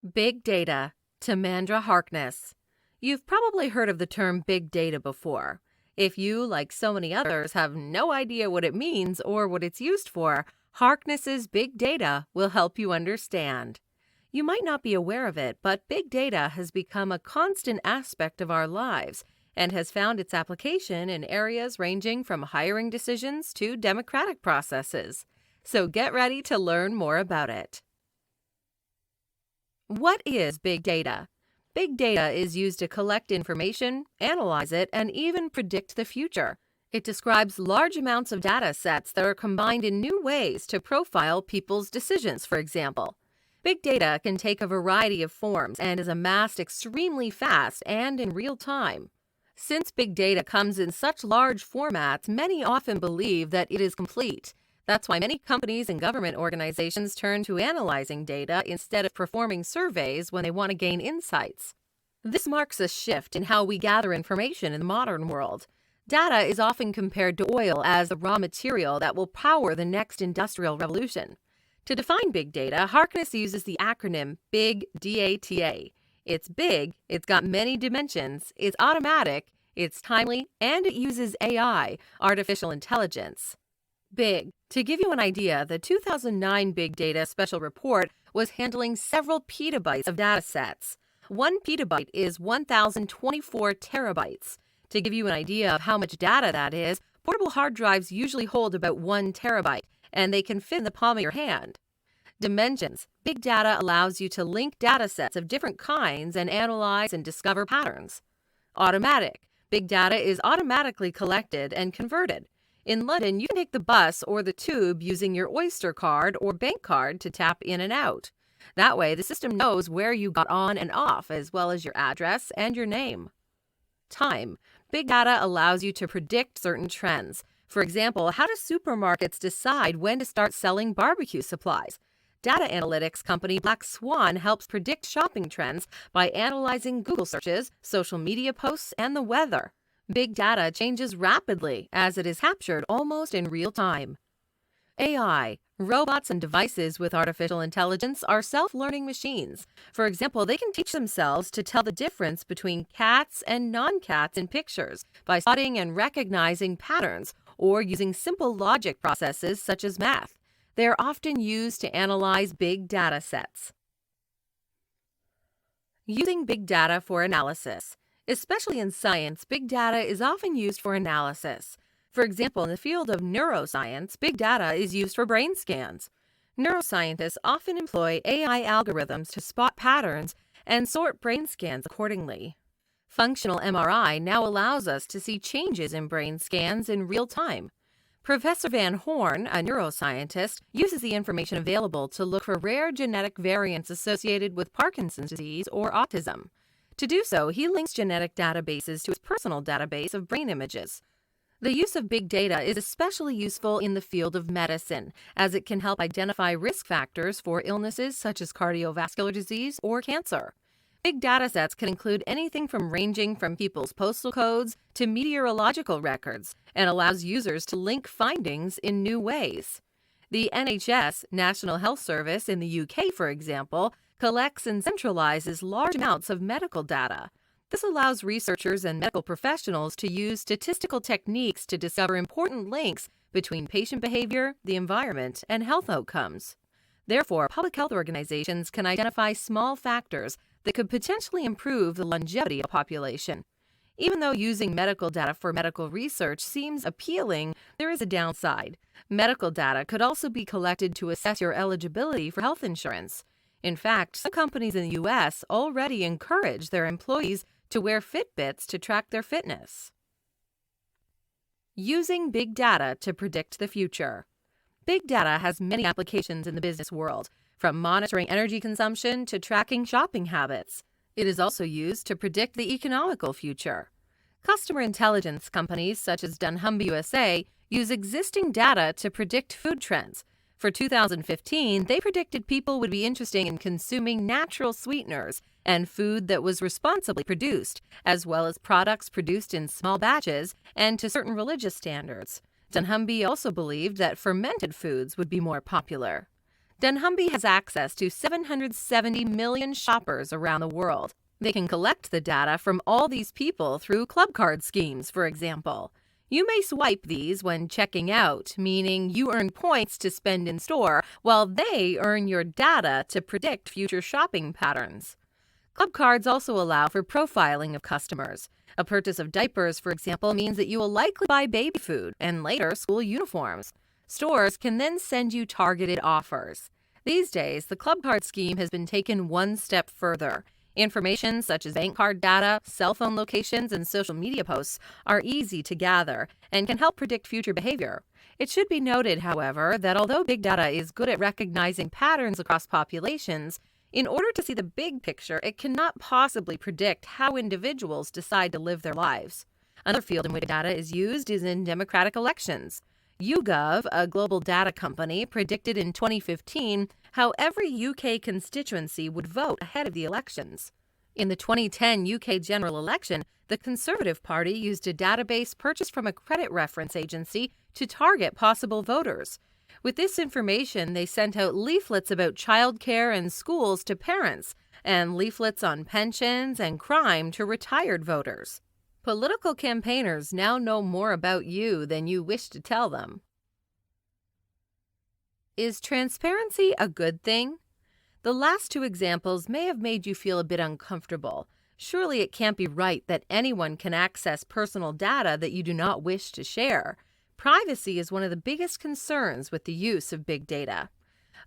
Big data. Timandra Harkness. You've probably heard of the term big data before. If you, like so many others, have no idea what it means or what it's used for, Harkness's big data will help you understand. You might not be aware of it, but big data has become a constant aspect of our lives and has found its application in areas ranging from hiring decisions to democratic processes. So get ready to learn more about it. What is big data? Big data is used to collect information, analyze it, and even predict the future. It describes large amounts of data sets that are combined in new ways to profile people's decisions, for example. Big data can take a variety of forms and is amassed extremely fast and in real time. Since big data comes in such large formats, many often believe that it is complete. That's why many companies and government organizations turn to analyzing data instead of performing surveys when they want to gain insights. This marks a shift in how we gather information in the modern world. Data is often compared to oil as the raw material that will power the next industrial revolution. To define big data, Harkness uses the acronym BIG DATA. It's big, it's got many dimensions, it's automatic, it's timely, and it uses AI, artificial intelligence. Big. To give you an idea, the 2009 Big Data Special Report was handling several petabytes of data sets. 1 petabyte is 1,024 terabytes. To give you an idea of how much data that is, portable hard drives usually hold about 1 terabyte, and they can fit in the palm of your hand. Dimensions. Big data allows you to link data sets of different kinds and analyze and discover patterns. Automatic. Big data is automatically collected and converted. In London, you can take the bus or the tube using your Oyster card or bank card to tap in and out. That way, the system knows where you got on and off, as well as your address and your name. Time. Big data allows you to predict certain trends. For example, how do supermarkets decide when to start selling barbecue supplies? Data analytics company Black Swan helps predict shopping trends by analyzing Google searches, social media posts, and the weather. Big data changes rapidly as it is captured almost in real time. AI. Robots and devices with artificial intelligence are self-learning machines. For example, they can teach themselves to tell the difference between cats and non-cats in pictures by spotting and recognizing patterns or using simple logic processes such as math. They are often used to analyze big data sets. Using big data for analysis. Especially in science, big data is often used for analysis. For example, in the field of neuroscience, big data is used for brain scans. Neuroscientists often employ AI algorithms to spot patterns and sort brain scans accordingly. Functional MRI now allows us to see changes in brain scans in real time. Professor Van Horn, a neuroscientist, uses the information available to look for rare genetic variants associated with Parkinson's disease or autism. To do so, he links genetic databases to his personal database of brain images. The use of big data is especially useful in the field of medicine, as it can help identify risk factors for illnesses such as cardiovascular disease or cancer. Big data sets can include anything ranging from people's postal codes to meteorological records, and allows users to link findings in new ways. The NHS, National Health Service in the UK, for example, collects and centralizes large amounts of medical data. This allows researchers and medical professionals to use statistical techniques to discover important links between patient behavior, the environment, and health outcomes. Therefore, public health organizations can identify small factors that could potentially improve the longevity of a population. Even though using medical data for medical research seems appealing, there is a downside. Medical data could also be collected to assess your eligibility for health insurance. In fact, some companies in the U.S. already encourage their employees to wear Fitbits to track their fitness. Using big data to predict the future. Big data has many applications in the business world, from monitoring energy consumption to tracking shopping habits. It is also used to predict the economical future. Customer intelligence companies such as dunnhumby USA use existing data to predict food trends. For 2015, they predicted people would be interested in consuming natural sweeteners and food that was responsibly produced, as well as products produced in small batches and to certain religious standards. dunnhumby also believed that fermented foods would be more popular. dunnhumby has access to 770 million shoppers around the world. They can collect the data from all these people through club card schemes, for example. You may swipe these when checking out, meaning you earn points to spend in store, while they earn your data to predict future shopping patterns. Club cards also allow for profiling of customers. A purchase of diapers, for example, means that you will likely buy baby food and later school uniforms. Stores can then send you targeted offers. These days, the club card scheme has been taken one step further. Information such as bank card data, cell phone locations, and social media posts are easy to gather and can help predict future behavior. It should be noted, however, that although big data is good at recognizing patterns across populations, in order to see the big picture, it cannot possibly predict how individuals decide to live their lives. Another field in which data is used is in democratic elections. YouGov, a global data company, predicted in 2015 how every UK constituency would vote ahead of the elections. In the 2010 UK general election, the Conservative Party used a database purchased from a credit reference agency to target possible voters. With this information, they sent out leaflets about childcare and schools to parents, and leaflets on pensions and crime to retired voters. Political campaigners now know more about you than you wish to tell them. Is transparency a good thing? The last two examples may have made you feel a bit uncomfortable. Surely it can't be right that anyone can access personal data that you do not wish to share. Privacy is one of the biggest concerns with the use of big data.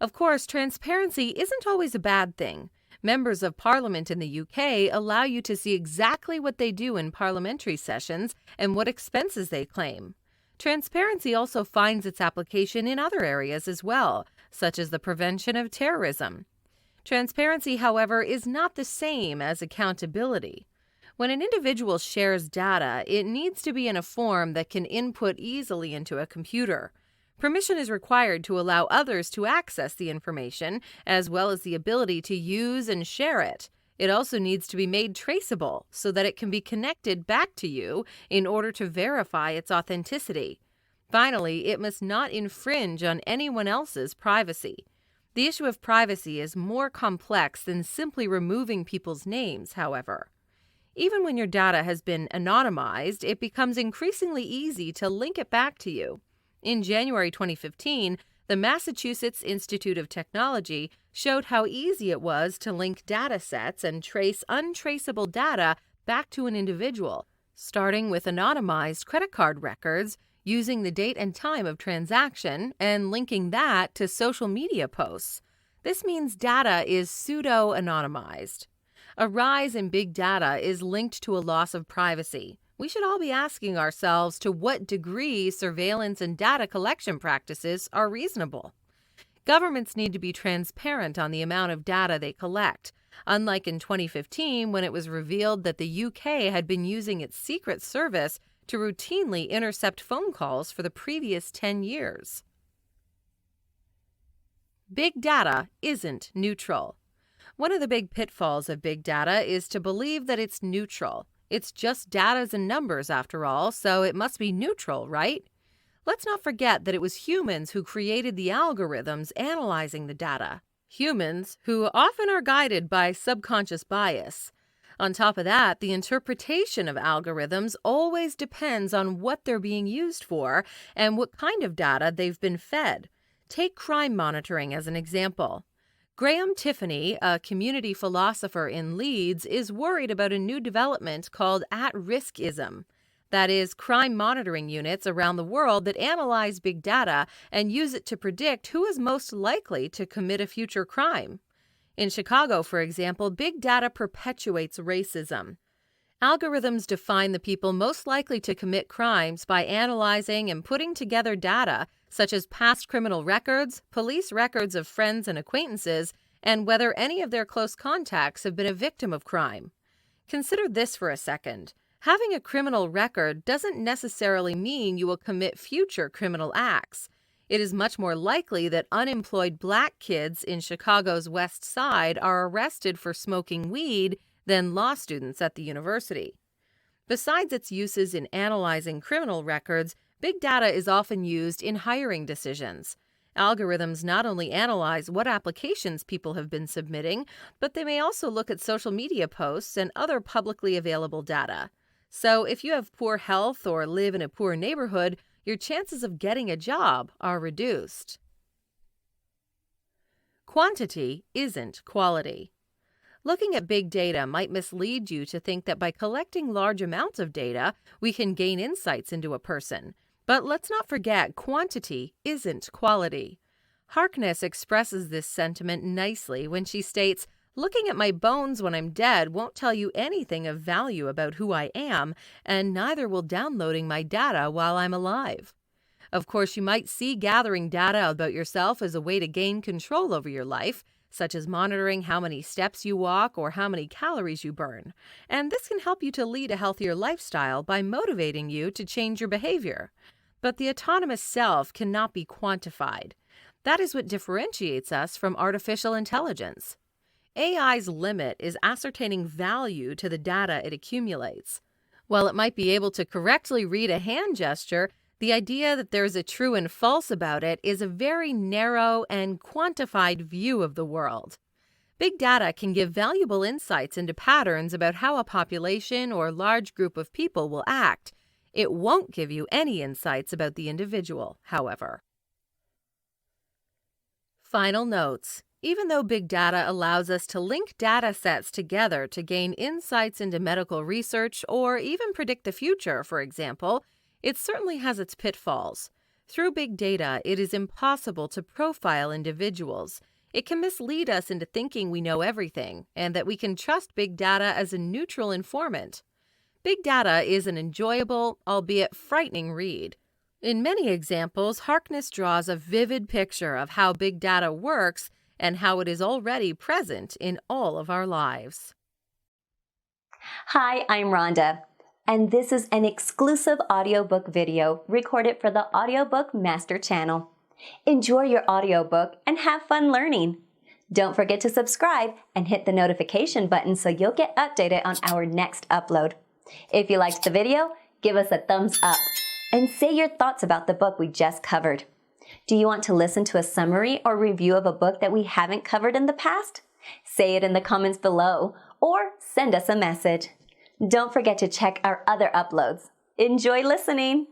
Of course, transparency isn't always a bad thing. Members of Parliament in the UK allow you to see exactly what they do in parliamentary sessions and what expenses they claim. Transparency also finds its application in other areas as well, such as the prevention of terrorism. Transparency, however, is not the same as accountability. When an individual shares data, it needs to be in a form that can input easily into a computer. Permission is required to allow others to access the information, as well as the ability to use and share it. It also needs to be made traceable so that it can be connected back to you in order to verify its authenticity. Finally, it must not infringe on anyone else's privacy. The issue of privacy is more complex than simply removing people's names, however. Even when your data has been anonymized, it becomes increasingly easy to link it back to you. In January 2015, the Massachusetts Institute of Technology showed how easy it was to link data sets and trace untraceable data back to an individual, starting with anonymized credit card records, using the date and time of transaction, and linking that to social media posts. This means data is pseudo-anonymized. A rise in big data is linked to a loss of privacy. We should all be asking ourselves to what degree surveillance and data collection practices are reasonable. Governments need to be transparent on the amount of data they collect, unlike in 2015 when it was revealed that the UK had been using its Secret Service to routinely intercept phone calls for the previous 10 years. Big data isn't neutral. One of the big pitfalls of big data is to believe that it's neutral. It's just data and numbers after all, so it must be neutral, right? Let's not forget that it was humans who created the algorithms analyzing the data. Humans who often are guided by subconscious bias. On top of that, the interpretation of algorithms always depends on what they're being used for and what kind of data they've been fed. Take crime monitoring as an example. Graham Tiffany, a community philosopher in Leeds, is worried about a new development called at-riskism. That is, crime monitoring units around the world that analyze big data and use it to predict who is most likely to commit a future crime. In Chicago, for example, big data perpetuates racism. Algorithms define the people most likely to commit crimes by analyzing and putting together data such as past criminal records, police records of friends and acquaintances, and whether any of their close contacts have been a victim of crime. Consider this for a second. Having a criminal record doesn't necessarily mean you will commit future criminal acts. It is much more likely that unemployed black kids in Chicago's West Side are arrested for smoking weed than law students at the university. Besides its uses in analyzing criminal records, big data is often used in hiring decisions. Algorithms not only analyze what applications people have been submitting, but they may also look at social media posts and other publicly available data. So if you have poor health or live in a poor neighborhood, your chances of getting a job are reduced. Quantity isn't quality. Looking at big data might mislead you to think that by collecting large amounts of data, we can gain insights into a person. But let's not forget, quantity isn't quality. Harkness expresses this sentiment nicely when she states, "Looking at my bones when I'm dead won't tell you anything of value about who I am, and neither will downloading my data while I'm alive." Of course, you might see gathering data about yourself as a way to gain control over your life, such as monitoring how many steps you walk or how many calories you burn. And this can help you to lead a healthier lifestyle by motivating you to change your behavior. But the autonomous self cannot be quantified. That is what differentiates us from artificial intelligence. AI's limit is ascertaining value to the data it accumulates. While it might be able to correctly read a hand gesture, the idea that there is a true and false about it is a very narrow and quantified view of the world. Big data can give valuable insights into patterns about how a population or large group of people will act. It won't give you any insights about the individual, however. Final notes. Even though big data allows us to link data sets together to gain insights into medical research or even predict the future, for example, it certainly has its pitfalls. Through big data, it is impossible to profile individuals. It can mislead us into thinking we know everything and that we can trust big data as a neutral informant. Big data is an enjoyable, albeit frightening read. In many examples, Harkness draws a vivid picture of how big data works and how it is already present in all of our lives. Hi, I'm Rhonda, and this is an exclusive audiobook video recorded for the Audiobook Master Channel. Enjoy your audiobook and have fun learning. Don't forget to subscribe and hit the notification button so you'll get updated on our next upload. If you liked the video, give us a thumbs up and say your thoughts about the book we just covered. Do you want to listen to a summary or review of a book that we haven't covered in the past? Say it in the comments below or send us a message. Don't forget to check our other uploads. Enjoy listening!